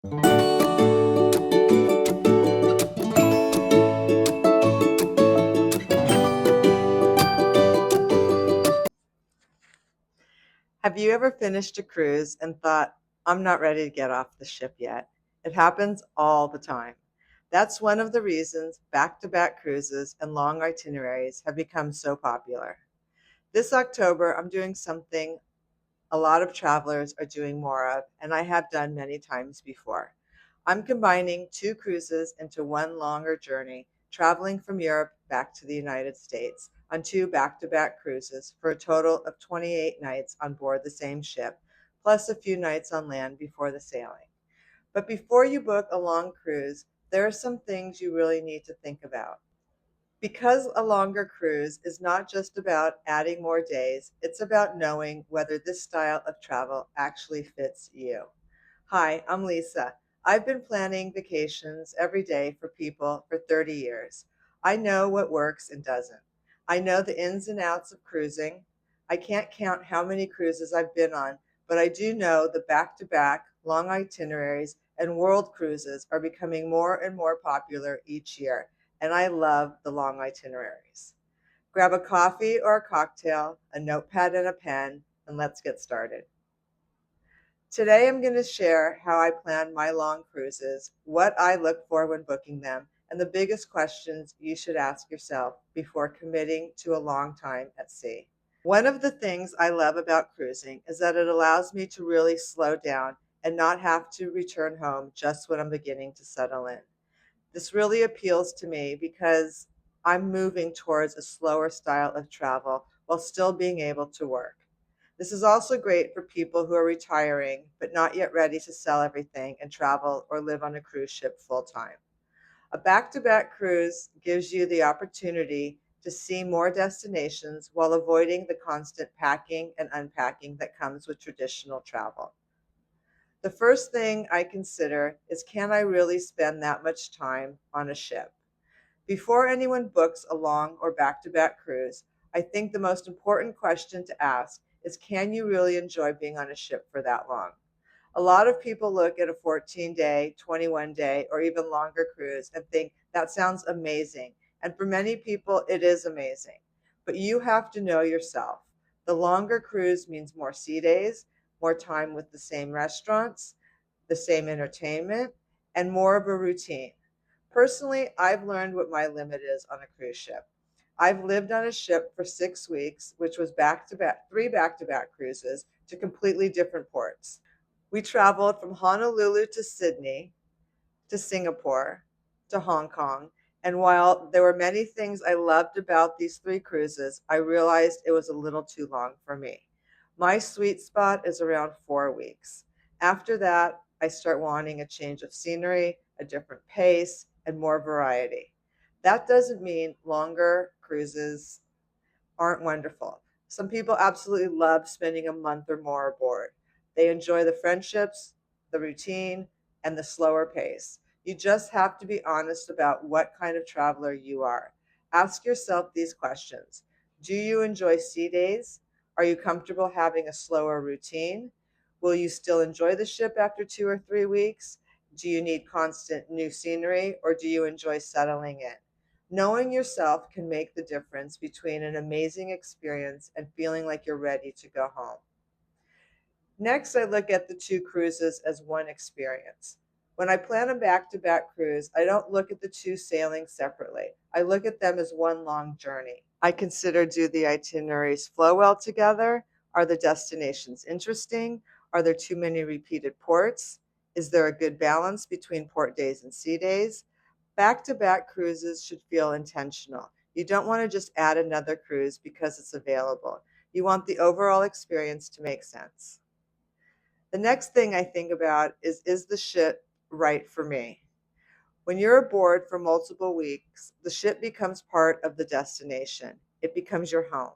Have you ever finished a cruise and thought, I'm not ready to get off the ship yet? It happens all the time. That's one of the reasons back to back cruises and long itineraries have become so popular. This October, I'm doing something a lot of travelers are doing more of, and I have done many times before. I'm combining two cruises into one longer journey, traveling from Europe back to the United States on two back to back cruises for a total of 28 nights on board the same ship, plus a few nights on land before the sailing. But before you book a long cruise, there are some things you really need to think about. Because a longer cruise is not just about adding more days, it's about knowing whether this style of travel actually fits you. Hi, I'm Lisa. I've been planning vacations every day for people for 30 years. I know what works and doesn't. I know the ins and outs of cruising. I can't count how many cruises I've been on, but I do know the back to back, long itineraries, and world cruises are becoming more and more popular each year, and I love the long itineraries. Grab a coffee or a cocktail, a notepad and a pen, and let's get started. Today, I'm going to share how I plan my long cruises, what I look for when booking them, and the biggest questions you should ask yourself before committing to a long time at sea. One of the things I love about cruising is that it allows me to really slow down and not have to return home just when I'm beginning to settle in. This really appeals to me because I'm moving towards a slower style of travel while still being able to work. This is also great for people who are retiring but not yet ready to sell everything and travel or live on a cruise ship full time. A back to back cruise gives you the opportunity to see more destinations while avoiding the constant packing and unpacking that comes with traditional travel. The first thing I consider is, can I really spend that much time on a ship? Before anyone books a long or back to back cruise, I think the most important question to ask is, can you really enjoy being on a ship for that long? A lot of people look at a 14-day, 21-day, or even longer cruise and think that sounds amazing. And for many people, it is amazing. But you have to know yourself. The longer cruise means more sea days, more time with the same restaurants, the same entertainment, and more of a routine. Personally, I've learned what my limit is on a cruise ship. I've lived on a ship for 6 weeks, which was three back to back cruises to completely different ports. We traveled from Honolulu to Sydney to Singapore to Hong Kong. And while there were many things I loved about these three cruises, I realized it was a little too long for me. My sweet spot is around 4 weeks. After that, I start wanting a change of scenery, a different pace, and more variety. That doesn't mean longer cruises aren't wonderful. Some people absolutely love spending a month or more aboard. They enjoy the friendships, the routine, and the slower pace. You just have to be honest about what kind of traveler you are. Ask yourself these questions. Do you enjoy sea days? Are you comfortable having a slower routine? Will you still enjoy the ship after 2 or 3 weeks? Do you need constant new scenery, or do you enjoy settling in? Knowing yourself can make the difference between an amazing experience and feeling like you're ready to go home. Next, I look at the two cruises as one experience. When I plan a back to back cruise, I don't look at the two sailings separately. I look at them as one long journey. I consider, do the itineraries flow well together? Are the destinations interesting? Are there too many repeated ports? Is there a good balance between port days and sea days? Back to back cruises should feel intentional. You don't want to just add another cruise because it's available. You want the overall experience to make sense. The next thing I think about is the ship right for me? When you're aboard for multiple weeks, the ship becomes part of the destination. It becomes your home.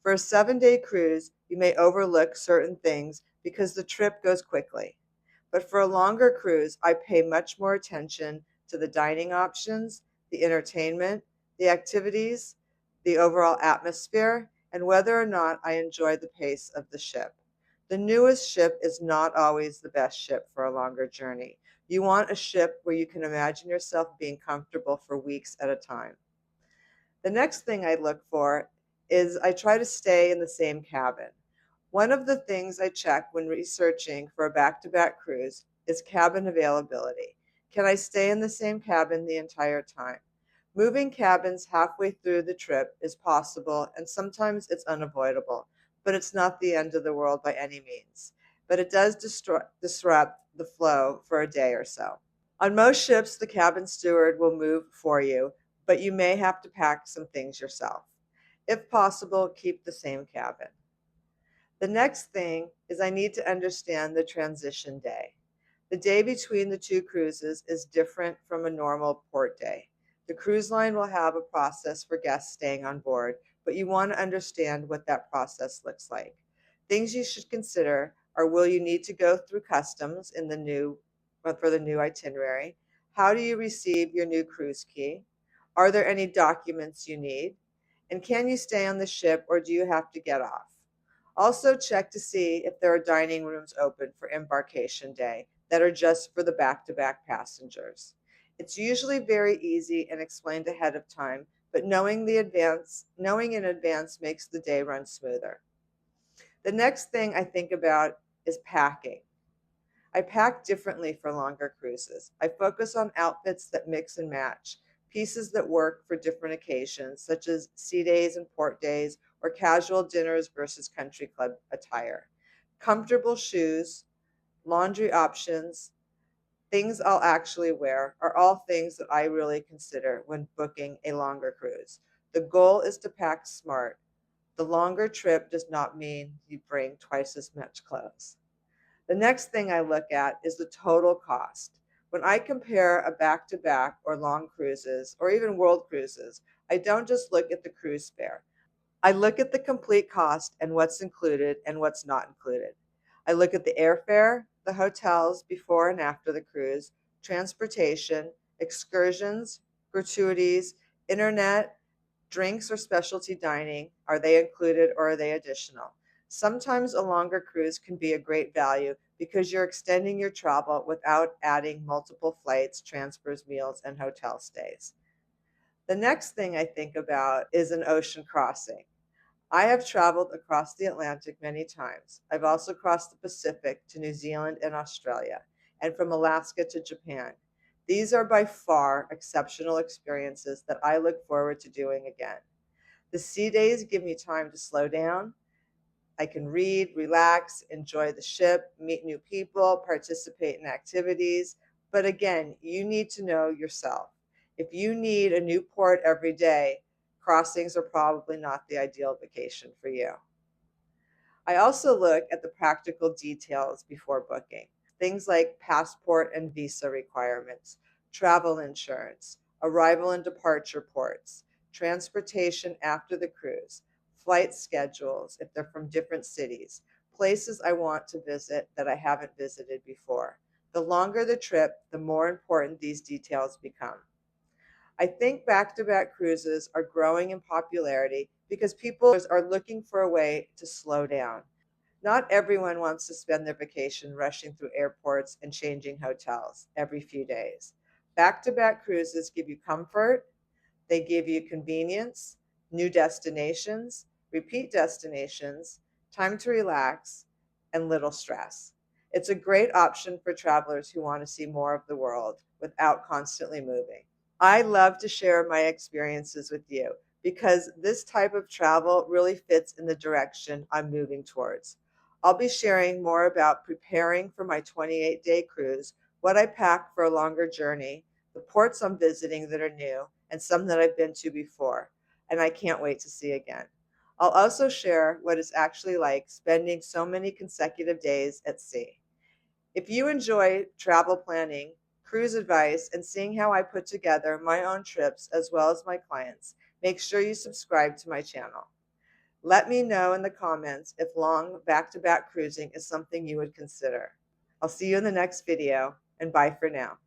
For a 7-day cruise, you may overlook certain things because the trip goes quickly. But for a longer cruise, I pay much more attention to the dining options, the entertainment, the activities, the overall atmosphere, and whether or not I enjoy the pace of the ship. The newest ship is not always the best ship for a longer journey. You want a ship where you can imagine yourself being comfortable for weeks at a time. The next thing I look for is I try to stay in the same cabin. One of the things I check when researching for a back to back cruise is cabin availability. Can I stay in the same cabin the entire time? Moving cabins halfway through the trip is possible and sometimes it's unavoidable, but it's not the end of the world by any means. But it does disrupt the flow for a day or so. On most ships, the cabin steward will move for you, but you may have to pack some things yourself. If possible, keep the same cabin. The next thing is I need to understand the transition day. The day between the two cruises is different from a normal port day. The cruise line will have a process for guests staying on board, but you want to understand what that process looks like. Things you should consider are, will you need to go through customs in the new for the new itinerary? How do you receive your new cruise key? Are there any documents you need? And can you stay on the ship or do you have to get off? Also, check to see if there are dining rooms open for embarkation day that are just for the back to back passengers. It's usually very easy and explained ahead of time, but knowing in advance makes the day run smoother. The next thing I think about is packing. I pack differently for longer cruises. I focus on outfits that mix and match, pieces that work for different occasions, such as sea days and port days, or casual dinners versus country club attire. Comfortable shoes, laundry options, things I'll actually wear are all things that I really consider when booking a longer cruise. The goal is to pack smart. The longer trip does not mean you bring twice as much clothes. The next thing I look at is the total cost. When I compare a back to back or long cruises or even world cruises, I don't just look at the cruise fare. I look at the complete cost and what's included and what's not included. I look at the airfare, the hotels before and after the cruise, transportation, excursions, gratuities, internet, drinks or specialty dining, are they included or are they additional? Sometimes a longer cruise can be a great value because you're extending your travel without adding multiple flights, transfers, meals, and hotel stays. The next thing I think about is an ocean crossing. I have traveled across the Atlantic many times. I've also crossed the Pacific to New Zealand and Australia, and from Alaska to Japan. These are by far exceptional experiences that I look forward to doing again. The sea days give me time to slow down. I can read, relax, enjoy the ship, meet new people, participate in activities. But again, you need to know yourself. If you need a new port every day, crossings are probably not the ideal vacation for you. I also look at the practical details before booking. Things like passport and visa requirements, travel insurance, arrival and departure ports, transportation after the cruise, flight schedules if they're from different cities, places I want to visit that I haven't visited before. The longer the trip, the more important these details become. I think back to back cruises are growing in popularity because people are looking for a way to slow down. Not everyone wants to spend their vacation rushing through airports and changing hotels every few days. Back to back cruises give you comfort, they give you convenience, new destinations, repeat destinations, time to relax, and little stress. It's a great option for travelers who want to see more of the world without constantly moving. I love to share my experiences with you because this type of travel really fits in the direction I'm moving towards. I'll be sharing more about preparing for my 28-day cruise, what I pack for a longer journey, the ports I'm visiting that are new, and some that I've been to before, and I can't wait to see again. I'll also share what it's actually like spending so many consecutive days at sea. If you enjoy travel planning, cruise advice, and seeing how I put together my own trips as well as my clients, make sure you subscribe to my channel. Let me know in the comments if long back-to-back cruising is something you would consider. I'll see you in the next video, and bye for now.